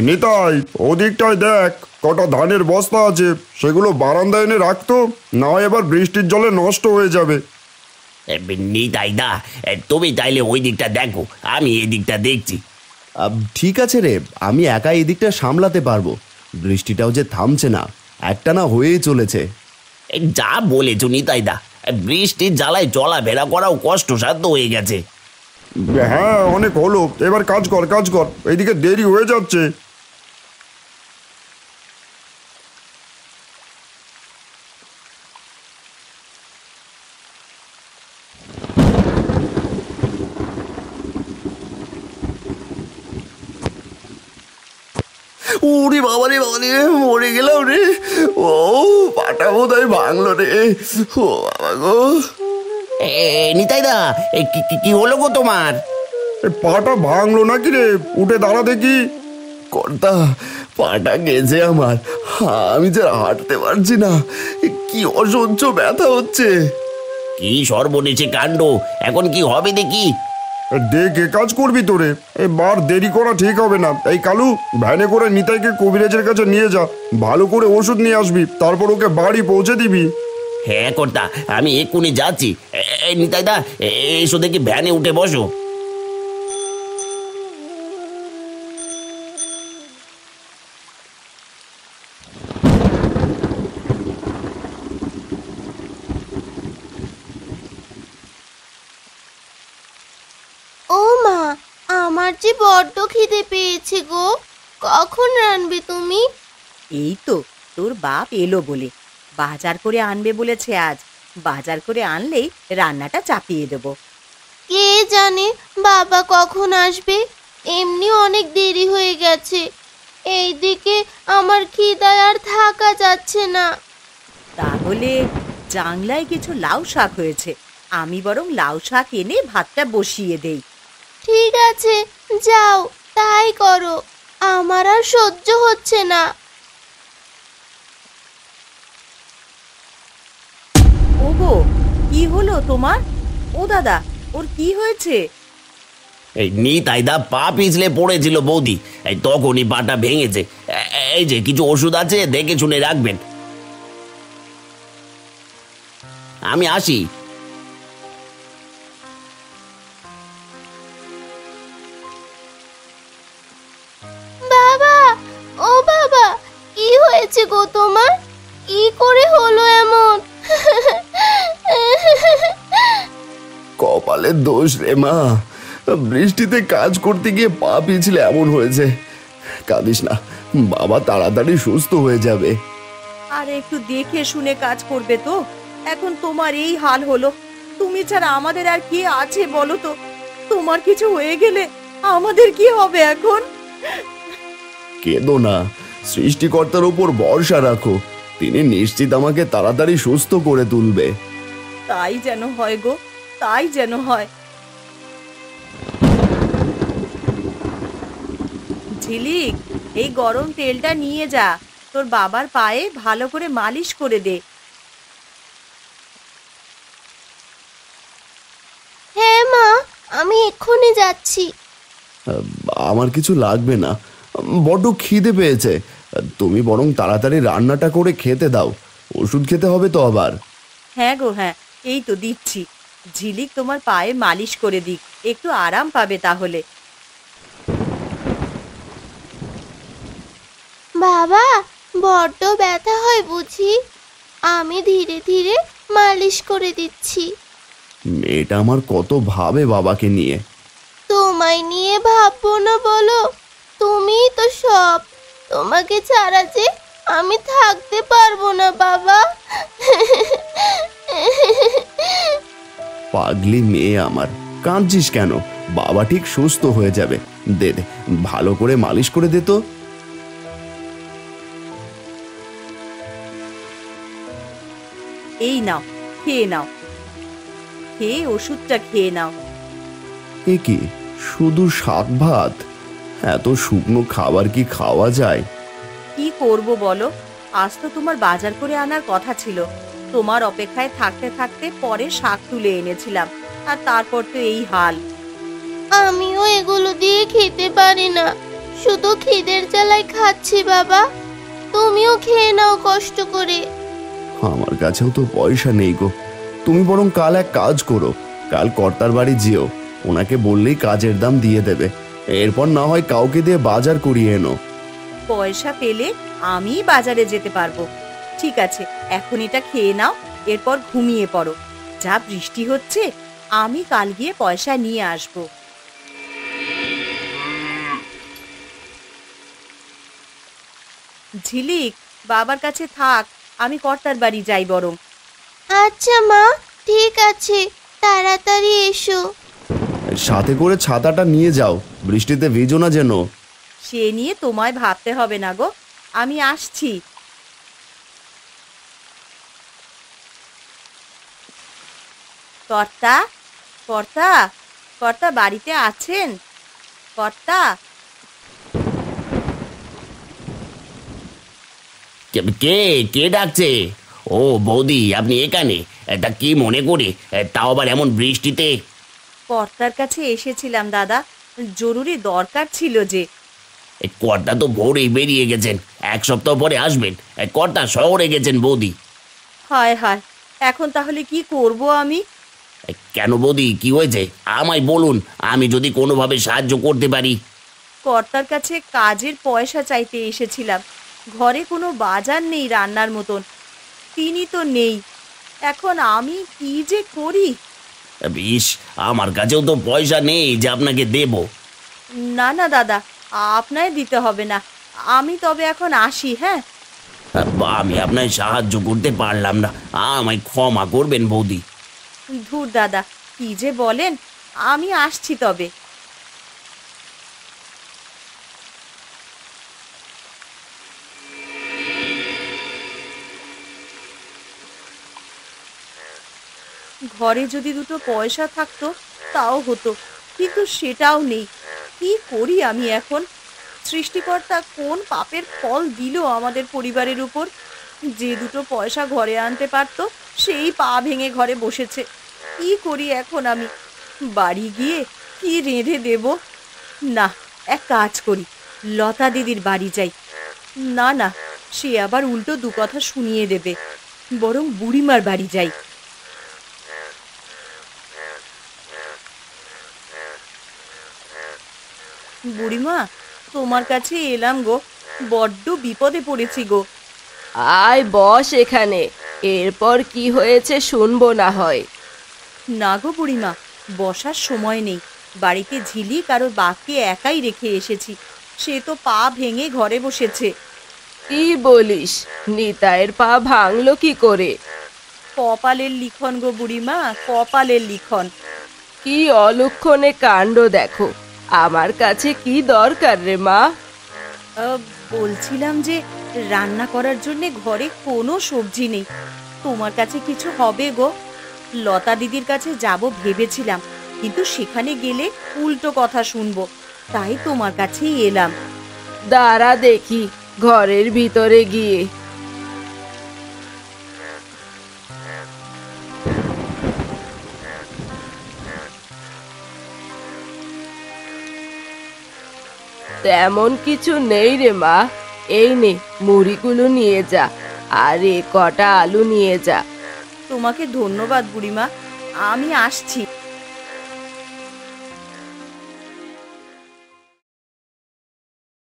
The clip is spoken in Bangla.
নিতাই, ওদিকটায় দেখ, কটা ধানের বস্তা আছে, সেগুলো বারান্দায় এনে রাখতো, না হয় এবার বৃষ্টির জলে নষ্ট হয়ে যাবে। নিতাই দা, তুমি তাইলে ওই দিকটা দেখো, আমি এই দিকটা দেখছি। ঠিক আছে রে, আমি একা এই দিকটা সামলাতে পারবো। বৃষ্টিটাও যে থামছে না, একটানা হয়েই চলেছে। যা বলেছো নিতাই দা, বৃষ্টির জ্বালায় চলাফেরা করাও কষ্টসাধ্য হয়ে গেছে। হ্যাঁ, অনেক হলো, এবার কাজ কর কাজ কর, এইদিকে দেরি হয়ে যাচ্ছে। ওরে বাবা রে, মরে গেলাম রে। ও পাটা বোধহয় ভাঙলো রে। ও বাবা গো। নিতাই দা, কি হলো গো তোমার? পাটা ভাঙলো নাকি রে? উঠে দাঁড়া দেখি। কর্তা, পাটা গেছে আমার, আমি যে হাঁটতে পারছি না, কি অসহ্য ব্যথা হচ্ছে। কি সর্বনেশে কাণ্ড, এখন কি হবে দেখি? দেখে কাজ করবি তোরে, এবার দেরি করা ঠিক হবে না। এই কালু, ভ্যানে করে নিতাইকে কবিরাজের কাছে নিয়ে যা, ভালো করে ওষুধ নিয়ে আসবি, তারপর ওকে বাড়ি পৌঁছে দিবি। হ্যাঁ কর্তা, আমি এক্ষুনি যাচ্ছি। নিতাই দা, এসো দেখি, ভ্যানে উঠে বসো। ও মা, আমার যে বড্ড খিদে পেয়েছে গো, কখন রান্নবে তুমি? এই তো তোর বাপ এলো বলে বাজার করে আনবে বলেছে। আজ বাজার করে আনলেই রান্নাটা চাপিয়ে দেব। কে জানে বাবা কখন আসবে, এমনি অনেক দেরি হয়ে গেছে। এইদিকে আমার খিদায় আর থাকা যাচ্ছে না। তাহলে জাংলায় কিছু লাউ শাক হয়েছে, আমি বরং লাউ শাক এনে ভাতটা বসিয়ে দেই। ঠিক আছে, যাও তাই করো, আমার আর সহ্য হচ্ছে না। ওগো, কি হলো তোমার? ও দাদা, ওর কি হয়েছে? এই নিতাই দা পা পিছলে পড়েছিল বৌদি, এই তখনই পাটা ভেঙেছে। এই যে কিছু ওষুধ আছে, দেখে শুনে রাখবেন। আমি আসি। বাবা, ও বাবা, কি হয়েছে গো তোমার? কি করে হলো এমন? কপালের দোষ রে মা, বৃষ্টিতে কাজ করতে গিয়ে পা পিছলে এমন হয়েছে। কাঁদিস না, বাবা তাড়াতাড়ি সুস্থ হয়ে যাবে। আর একটু দেখে শুনে কাজ করবে তো। এখন তোমার এই হাল হলো, তুমি ছাড়া আমাদের আর কি আছে বলো তো? তোমার কিছু হয়ে গেলে আমাদের কি হবে এখন? কেঁদো না, সৃষ্টিকর্তার উপর ভরসা রাখো, তিনি নিশ্চিত আমাকে তাড়াতাড়ি সুস্থ করে তুলবে। তাই যেন হয় গো, তাই যেন হয়। ঝিলিক, এই গরম তেলটা নিয়ে যা, তোর বাবার পায়ে ভালো করে মালিশ করে দে। হ্যাঁ মা, আমি এক্ষুনি যাচ্ছি। আমার কিছু লাগবে না, বড্ড খিদে পেয়েছে। তুমি বরং তাড়াতাড়ি রান্নাটা করে খেতে দাও, ওষুধ খেতে হবে তো আবার। হ্যাঁ গো হ্যাঁ, এই তো দিচ্ছি। ঝিলিক তোমার পায়ে মালিশ করে দিক, একটু আরাম পাবে তাহলে। বাবা, বড্ড ব্যথা হয় বুঝি? আমি ধীরে ধীরে মালিশ করে দিচ্ছি। মেয়েটা আমার কত ভাবে বাবাকে নিয়ে। তোমায় নিয়ে ভাববো না বলো? তুমিই তো সব, তোমাকে ছাড়া যে আমি থাকতে পারবো না বাবা। পাগলি মেয়ে আমার, কাঁদছিস কেন? বাবা ঠিক সুস্থ হয়ে যাবে। দে দে, ভালো করে মালিশ করে দে তো। এই নাও, খেয়ে নাও, খেয়ে ওষুধটা খেয়ে নাও। এ কি, শুধু শাক ভাত? এত শুকনো খাবার কি খাওয়া যায়? কি করব বলো, আজ তো তোমার বাজার করে আনার কথা ছিল। তোমার অপেক্ষায় থাকতে থাকতে পরে শাক তুলে এনেছিলাম, আর তারপর তো এই হাল। আমিও এগুলো দিয়ে খেতে পারি না, শুধু খিদের জ্বালায় খাচ্ছি বাবা, তুমিও খেয়ে নাও কষ্ট করে। আমার কাছেও তো পয়সা নেই গো। তুমি বরং কাল এক কাজ করো, কাল কর্তার বাড়ি যেও, ওনাকে বললেই কাজের দাম দিয়ে দেবে। এরপর না হয় কাউকে দিয়ে বাজার করিয়ে এনো। পয়সা পেলে আমি বাজারে যেতে পারবো। ঠিক আছে, এখন এটা খেয়ে নাও, এরপর ঘুমিয়ে পড়ো। যা বৃষ্টি হচ্ছে, আমি কাল গিয়ে পয়সা নিয়ে আসবো। ঝিলিক, বাবার কাছে থাক, আমি কর্তার বাড়ি যাই বরং। আচ্ছা মা, ঠিক আছে, তাড়াতাড়ি এসো। সাথে করে ছাতাটা নিয়ে যাও, বৃষ্টিতে ভিজো না যেন। সে নিয়ে তোমায় ভাবতে হবে না গো, আমি আসছি। কর্তা, কর্তা, কর্তা বাড়িতে আছেন? কর্তা, কে কে ডাকছে? ও বৌদি, আপনি এখানে? তা কি মনে করে, তাও আবার এমন বৃষ্টিতে? কর্তার কাছে এসেছিলাম দাদা, জরুরি দরকার ছিল যে। কর্তা তো ভোরেই বেরিয়ে গেছেন, এক সপ্তাহ পরে আসবেন। কর্তা শহরে গেছেন বৌদি। হায় হায়, এখন তাহলে কি করব আমি? কেন বৌদি, কি হয়েছে আমায় বলুন, আমি যদি কোনোভাবে সাহায্য করতে পারি। কর্তার কাছে কাজের পয়সা চাইতে এসেছিলাম, ঘরে কোনো বাজার নেই রান্নার মতন, তিনি তো নেই। এখন আমি কি যে করি? ইস, আমার কাছেও তো পয়সা নেই যে আপনাকে দেব। না না দাদা, আপনায় দিতে হবে না, আমি তবে এখন আসি। হ্যাঁ, আমি আপনার সাহায্য করতে পারলাম না, আমায় ক্ষমা করবেন বৌদি। ধুর দাদা, কি যে বলেন, আমি আসছি তবে। ঘরে যদি দুটো পয়সা থাকতো তাও হতো, কিন্তু সেটাও নেই। কি করি আমি এখন? সৃষ্টিকর্তা কোন পাপের ফল দিল আমাদের পরিবারের উপর? যে দুটো পয়সা ঘরে আনতে পারতো, সেই পা ভেঙে ঘরে বসেছে। কি করি এখন আমি? বাড়ি গিয়ে কি রেঁধে দেব? না, এক কাজ করি, লতা দিদির বাড়ি যাই। না না, সে আবার উল্টো দু কথা শুনিয়ে দেবে, বরং বুড়িমার বাড়ি যাই। বুড়িমা, তোমার কাছে এলাম গো, বড্ড বিপদে পড়েছি গো। আয় বস এখানে, এরপর কি হয়েছে শুনবো না হয়। না গো বুড়িমা, বসার সময় নেই, বাড়িতে ঝিলিক আর ওর বাঘকে একাই রেখে এসেছি, সে তো পা ভেঙে ঘরে বসেছে। কি বলিস, নিতাইয়ের পা ভাঙলো কি করে? কপালের লিখন গো বুড়িমা, কপালের লিখন। কি অলক্ষণে কাণ্ড দেখো, আমার কাছে কি দরকার রে মা? বলছিলাম যে রান্না করার জন্য ঘরে কোনো সবজি নেই, তোমার কাছে কিছু হবে গো? লতা দিদির কাছে যাব ভেবেছিলাম, কিন্তু সেখানে গেলে উল্টো কথা শুনবো, তাই তোমার কাছেই এলাম। দাঁড়া দেখি ঘরের ভিতরে গিয়ে। তেমন কিছু নেই রে মা, এই নে মুড়িগুলো নিয়ে যা, আর এ কটা আলু নিয়ে যা। তোমাকে ধন্যবাদ বুড়িমা, আমি আসছি।